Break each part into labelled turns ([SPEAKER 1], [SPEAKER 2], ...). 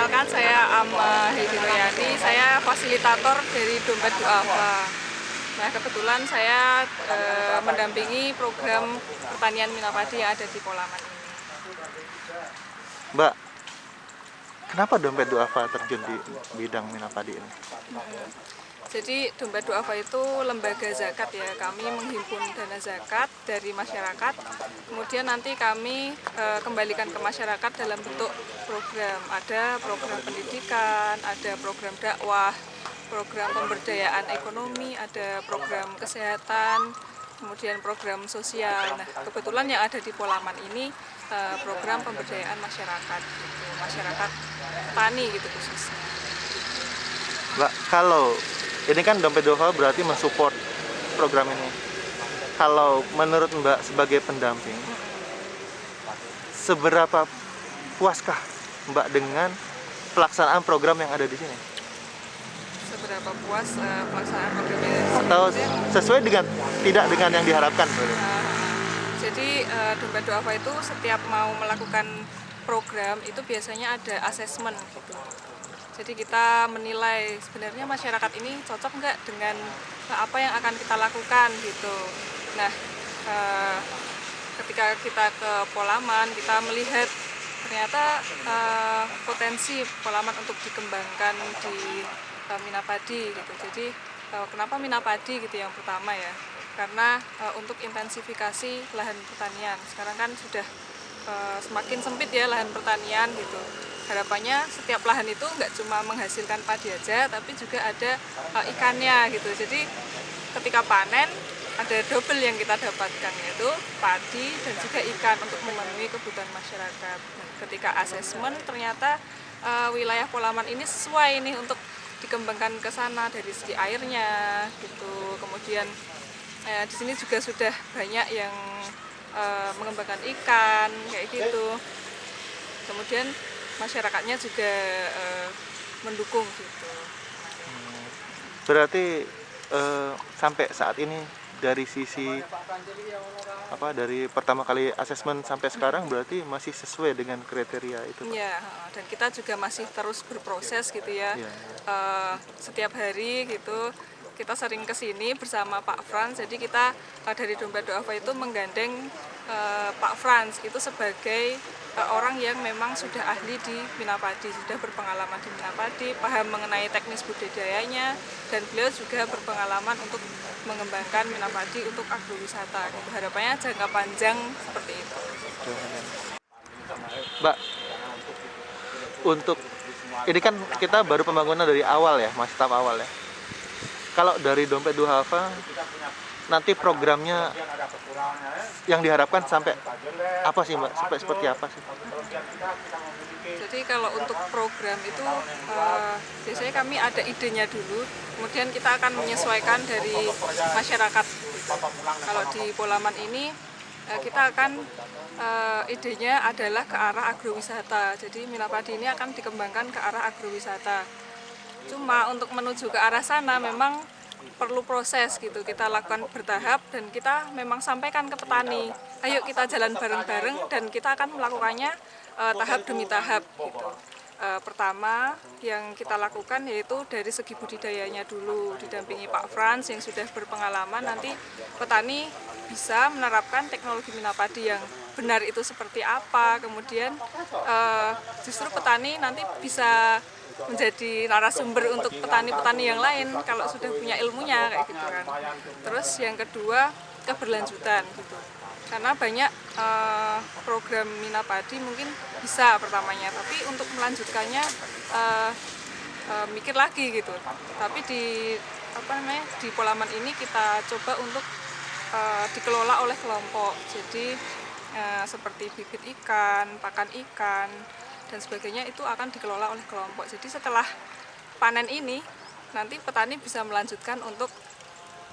[SPEAKER 1] Perkenalkan, saya Amma Heidi Royani, saya fasilitator dari Dompet Duafa. Nah, kebetulan saya mendampingi program pertanian Minapadi yang ada di Polaman ini.
[SPEAKER 2] Mbak, kenapa Dompet Duafa terjun di bidang Minapadi ini?
[SPEAKER 1] Jadi Dompet Duafa itu lembaga zakat ya, kami menghimpun dana zakat dari masyarakat, kemudian nanti kami kembalikan ke masyarakat dalam bentuk program. Ada program pendidikan, ada program dakwah, program pemberdayaan ekonomi, ada program kesehatan, kemudian program sosial. Nah, kebetulan yang ada di Polaman ini program pemberdayaan masyarakat, gitu, masyarakat tani gitu khususnya.
[SPEAKER 2] Mbak, kalau ini kan Dompet Duafa berarti mensupport program ini. Kalau menurut Mbak sebagai pendamping, seberapa puaskah Mbak dengan pelaksanaan program yang ada di sini?
[SPEAKER 1] Seberapa puas pelaksanaan program ini?
[SPEAKER 2] Atau sesuai dengan tidak dengan yang diharapkan?
[SPEAKER 1] Jadi Dompet Duafa itu setiap mau melakukan program itu biasanya ada asesmen gitu. Jadi kita menilai sebenarnya masyarakat ini cocok nggak dengan apa yang akan kita lakukan gitu. Nah, ketika kita ke Polaman, kita melihat ternyata potensi Polaman untuk dikembangkan di Minapadi gitu. Jadi kenapa Minapadi gitu yang pertama ya? Karena untuk intensifikasi lahan pertanian. Sekarang kan sudah semakin sempit ya lahan pertanian gitu. Harapannya setiap lahan itu nggak cuma menghasilkan padi aja, tapi juga ada ikannya gitu. Jadi ketika panen ada double yang kita dapatkan, yaitu padi dan juga ikan untuk memenuhi kebutuhan masyarakat. Nah, ketika asesmen ternyata wilayah Polaman ini sesuai nih untuk dikembangkan ke sana dari segi airnya gitu. Kemudian di sini juga sudah banyak yang mengembangkan ikan kayak gitu. Kemudian masyarakatnya juga mendukung gitu.
[SPEAKER 2] Berarti sampai saat ini dari sisi dari pertama kali asesmen sampai sekarang berarti masih sesuai dengan kriteria itu, Pak?
[SPEAKER 1] Ya, dan kita juga masih terus berproses gitu ya.
[SPEAKER 2] Ya.
[SPEAKER 1] Setiap hari gitu kita sering kesini bersama Pak Frans. Jadi kita dari Dompet Duafa itu menggandeng Pak Frans itu sebagai orang yang memang sudah ahli di Minapadi, sudah berpengalaman di Minapadi, paham mengenai teknis budidayanya, dan beliau juga berpengalaman untuk mengembangkan Minapadi untuk agrowisata. Gitu. Harapannya jangka panjang seperti itu.
[SPEAKER 2] Mbak, untuk ini kan kita baru pembangunan dari awal ya, masih tahap awal ya. Kalau dari Dompet Duafa nanti programnya yang diharapkan sampai apa sih, Mbak? Sampai seperti apa sih?
[SPEAKER 1] Jadi kalau untuk program itu biasanya kami ada idenya dulu, kemudian kita akan menyesuaikan dari masyarakat. Kalau di Polaman ini kita akan idenya adalah ke arah agrowisata. Jadi Minapadi ini akan dikembangkan ke arah agrowisata. Cuma untuk menuju ke arah sana memang perlu proses gitu, kita lakukan bertahap dan kita memang sampaikan ke petani, ayo kita jalan bareng-bareng dan kita akan melakukannya tahap demi tahap gitu. Pertama yang kita lakukan yaitu dari segi budidayanya dulu, didampingi Pak Frans yang sudah berpengalaman, nanti petani bisa menerapkan teknologi Minapadi yang benar itu seperti apa, kemudian justru petani nanti bisa menjadi narasumber untuk petani-petani yang lain kalau sudah punya ilmunya kayak gitu kan. Terus yang kedua keberlanjutan gitu. Karena banyak program Minapadi mungkin bisa pertamanya, tapi untuk melanjutkannya mikir lagi gitu. Tapi di Polaman ini kita coba untuk dikelola oleh kelompok. Jadi seperti bibit ikan, pakan ikan dan sebagainya itu akan dikelola oleh kelompok. Jadi setelah panen ini nanti petani bisa melanjutkan untuk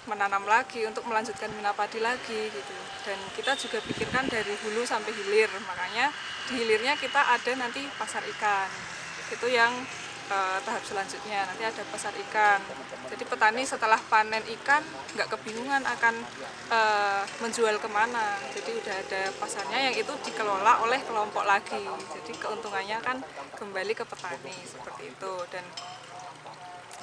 [SPEAKER 1] menanam lagi, untuk melanjutkan Minapadi lagi gitu. Dan kita juga pikirkan dari hulu sampai hilir, makanya di hilirnya kita ada nanti pasar ikan. Itu yang tahap selanjutnya, nanti ada pasar ikan. Jadi petani setelah panen ikan nggak kebingungan akan menjual kemana. Jadi udah ada pasarnya yang itu dikelola oleh kelompok lagi. Jadi keuntungannya kan kembali ke petani seperti itu. Dan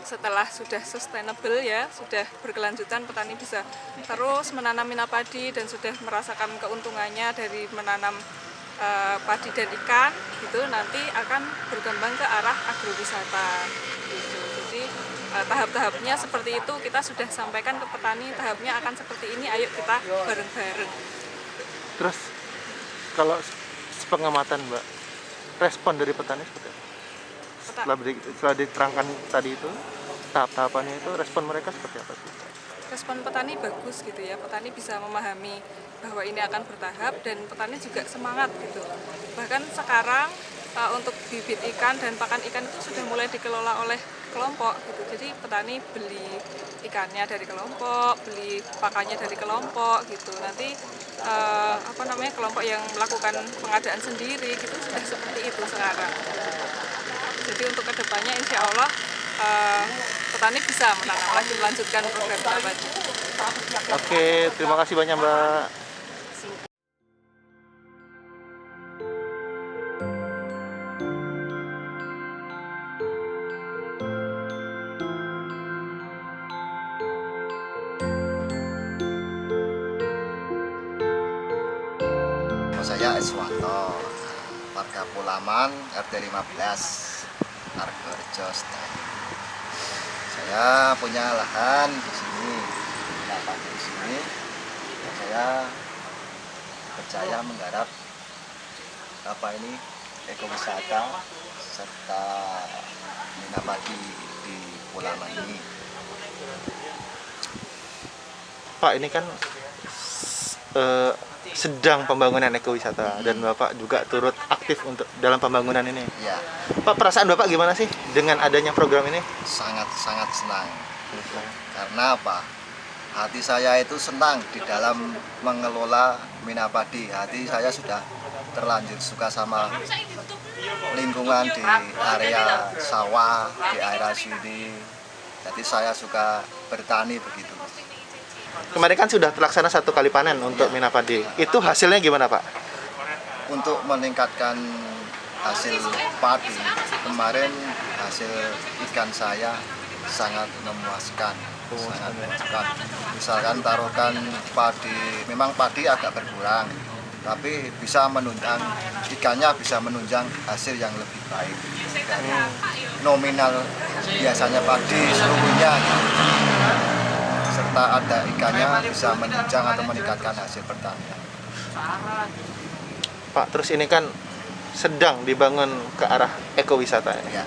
[SPEAKER 1] setelah sudah sustainable ya, sudah berkelanjutan, petani bisa terus menanam minapadi dan sudah merasakan keuntungannya dari menanam padi dan ikan, itu nanti akan berkembang ke arah agrowisata gitu. Jadi tahap-tahapnya seperti itu kita sudah sampaikan ke petani, tahapnya akan seperti ini, ayo kita bareng-bareng.
[SPEAKER 2] Terus kalau pengamatan Mbak, respon dari petani seperti apa? Setelah diterangkan tadi itu, tahap-tahapannya itu, respon mereka seperti apa sih?
[SPEAKER 1] Respon petani bagus gitu ya, petani bisa memahami bahwa ini akan bertahap dan petani juga semangat gitu. Bahkan sekarang untuk bibit ikan dan pakan ikan itu sudah mulai dikelola oleh kelompok gitu. Jadi petani beli ikannya dari kelompok, beli pakannya dari kelompok gitu. Nanti kelompok yang melakukan pengadaan sendiri gitu sudah seperti itu sekarang. Jadi untuk kedepannya insya Allah petani bisa menanam lagi, melanjutkan program minapadi.
[SPEAKER 2] Oke, terima kasih banyak Mbak.
[SPEAKER 3] Saya Iswanto, warga Pulaman, RT 15, Argorejo, Setayu. Saya punya lahan di sini, di sini. Saya percaya menggarap ekowisata serta minapadi di Pulaman ini.
[SPEAKER 2] Pak, ini kan sedang pembangunan ekowisata dan Bapak juga turut aktif untuk dalam pembangunan ini.
[SPEAKER 3] Ya,
[SPEAKER 2] Pak, perasaan Bapak gimana sih dengan adanya program ini?
[SPEAKER 3] sangat senang. Karena apa? Hati saya itu senang di dalam mengelola minapadi. Hati saya sudah terlanjur suka sama lingkungan di area sawah, di area sini. Jadi saya suka bertani begitu.
[SPEAKER 2] Kemarin kan sudah terlaksana 1 kali panen untuk minapadi. Itu hasilnya gimana Pak?
[SPEAKER 3] Untuk meningkatkan hasil padi, kemarin hasil ikan saya sangat memuaskan. Sangat memuaskan. Misalkan taruhkan padi, memang padi agak berkurang, tapi bisa menunjang, ikannya bisa menunjang hasil yang lebih baik dari nominal biasanya padi seluruhnya, serta ada ikannya bisa menunjang atau meningkatkan hasil pertanian.
[SPEAKER 2] Pak, terus ini kan sedang dibangun ke arah ekowisata ini.
[SPEAKER 3] Ya.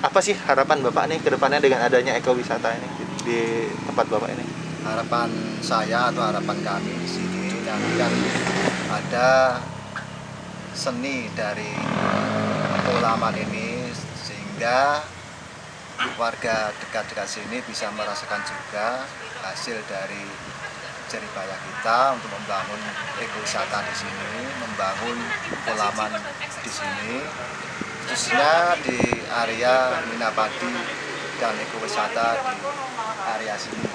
[SPEAKER 2] Apa sih harapan Bapak nih ke depannya dengan adanya ekowisata ini di tempat Bapak ini?
[SPEAKER 3] Harapan saya atau harapan kami di sini nanti kan ada seni dari Pulaman ini, sehingga warga dekat-dekat sini bisa merasakan juga hasil dari jeripayah kita untuk membangun ekowisata di sini, membangun Pulaman di sini, khususnya di area minapadi dan ekowisata di area sini.